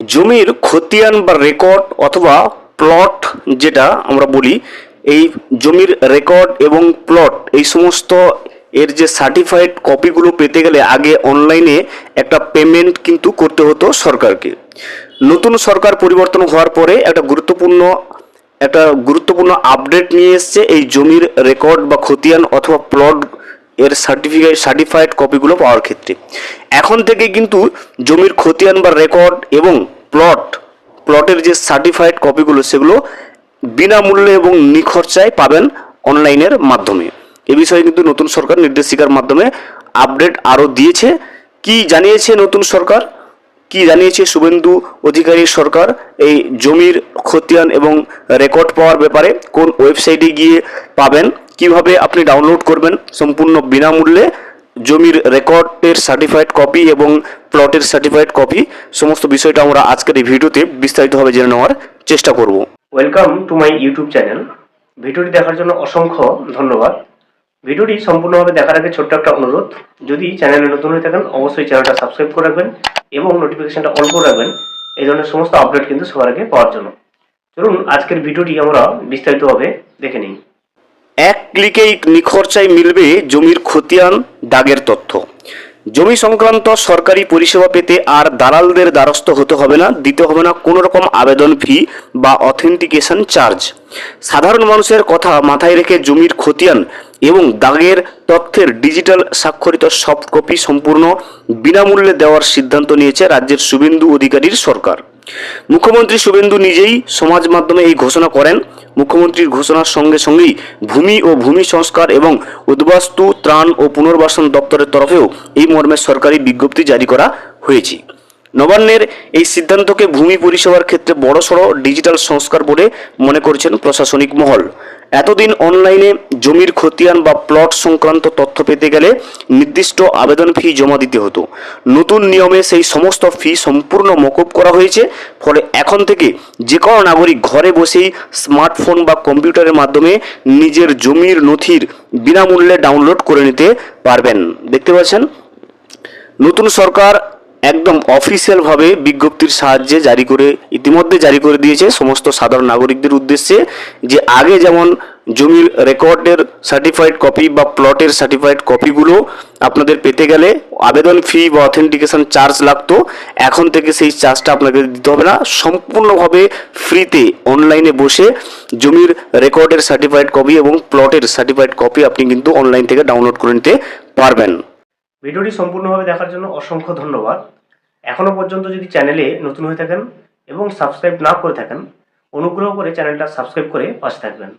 জমির খতিয়ান বা রেকর্ড অথবা প্লট যেটা আমরা বলি, এই জমির রেকর্ড এবং প্লট এই সমস্ত এর যে সার্টিফাইড কপিগুলো পেতে গেলে আগে অনলাইনে একটা পেমেন্ট কিন্তু করতে হতো সরকারকে। নতুন সরকার পরিবর্তন হওয়ার পরে একটা গুরুত্বপূর্ণ আপডেট নিয়ে এসছে এই জমির রেকর্ড বা খতিয়ান অথবা প্লট এর সার্টিফাইড কপিগুলো পাওয়ার ক্ষেত্রে। এখন থেকে কিন্তু জমির খতিয়ান বা রেকর্ড এবং প্লটের যে সার্টিফাইড কপিগুলো সেগুলো বিনামূল্যে এবং নিখরচায় পাবেন অনলাইনের মাধ্যমে। এ বিষয়ে কিন্তু নতুন সরকার নির্দেশিকার মাধ্যমে আপডেট আরও দিয়েছে। কি জানিয়েছে নতুন সরকার, কি জানিয়েছে শুভেন্দু অধিকারী সরকার এই জমির খতিয়ান এবং রেকর্ড পাওয়ার ব্যাপারে, কোন ওয়েবসাইটে গিয়ে পাবেন, কিভাবে আপনি ডাউনলোড করবেন সম্পূর্ণ বিনামূল্যে জমির রেকর্ডের সার্টিফাইড কপি এবং প্লটের সার্টিফাইড কপি, সমস্ত বিষয়টা আমরা আজকের এই ভিডিওতে বিস্তারিতভাবে জেনে নেওয়ার চেষ্টা করব। Welcome to my YouTube channel. ভিডিওটি দেখার জন্য অসংখ্য ধন্যবাদ। ভিডিওটি সম্পূর্ণভাবে দেখার আগে ছোট্ট একটা অনুরোধ, যদি চ্যানেলে নতুন হয়ে থাকেন অবশ্যই চ্যানেলটা সাবস্ক্রাইব করে রাখবেন এবং নোটিফিকেশনটা অন করে রাখবেন এই ধরনের সমস্ত আপডেট কিন্তু সবার আগে পাওয়ার জন্য। চলুন আজকের ভিডিওটি আমরা বিস্তারিতভাবে দেখে নিই। এক ক্লিকেই নিখরচায় মিলবে জমির খতিয়ান দাগের তথ্য। জমি সংক্রান্ত সরকারি পরিষেবা পেতে আর দালালদের দ্বারস্থ হতে হবে না, দিতে হবে না কোনো রকম আবেদন ফি বা অথেন্টিকেশন চার্জ। সাধারণ মানুষের কথা মাথায় রেখে জমির খতিয়ান এবং দাগের তথ্যের ডিজিটাল স্বাক্ষরিত সফট কপি সম্পূর্ণ বিনামূল্যে দেওয়ার সিদ্ধান্ত নিয়েছে রাজ্যের শুভেন্দু অধিকারীর সরকার। মুখ্যমন্ত্রী শুভেন্দু নিজেই সমাজ মাধ্যমে এই ঘোষণা করেন। মুখ্যমন্ত্রীর ঘোষণার সঙ্গে সঙ্গেই ভূমি ও ভূমি সংস্কার এবং উদ্বাস্তু ত্রাণ ও পুনর্বাসন দপ্তরের তরফেও এই মর্মে সরকারি বিজ্ঞপ্তি জারি করা হয়েছে। নবান্নের এই সিদ্ধান্তকে ভূমি পরিষেবার ক্ষেত্রে বড়সড় ডিজিটাল সংস্কার বলে মনে করছেন প্রশাসনিক মহল। এতদিন অনলাইনে জমির খতিয়ান বা প্লট সংক্রান্ত তথ্য পেতে গেলে নির্দিষ্ট আবেদন ফি জমা দিতে হতো। নতুন নিয়মে সেই সমস্ত ফি সম্পূর্ণ মকুব করা হয়েছে। ফলে এখন থেকে যে কোনো নাগরিক ঘরে বসেই স্মার্টফোন বা কম্পিউটারের মাধ্যমে নিজের জমির নথির বিনামূল্যে ডাউনলোড করে নিতে পারবেন। দেখতে পাচ্ছেন নতুন সরকার একদম অফিসিয়ালভাবে বিজ্ঞপ্তির সাহায্যে ইতিমধ্যে জারি করে দিয়েছে সমস্ত সাধারণ নাগরিকদের উদ্দেশ্যে, যে আগে যেমন জমির রেকর্ডের সার্টিফাইড কপি বা প্লটের সার্টিফাইড কপিগুলো আপনাদের পেতে গেলে আবেদন ফি বা অথেন্টিকেশন চার্জ লাগতো, এখন থেকে সেই চার্জটা আপনাকে দিতে হবে না। সম্পূর্ণভাবে ফ্রিতে অনলাইনে বসে জমির রেকর্ডের সার্টিফাইড কপি এবং প্লটের সার্টিফাইড কপি আপনি কিন্তু অনলাইন থেকে ডাউনলোড করে নিতে পারবেন। ভিডিওটি সম্পূর্ণভাবে দেখার জন্য অসংখ্য ধন্যবাদ। এখনও পর্যন্ত যদি চ্যানেলে নতুন হয়ে থাকেন এবং সাবস্ক্রাইব না করে থাকেন, অনুগ্রহ করে চ্যানেলটা সাবস্ক্রাইব করে পাশে থাকবেন।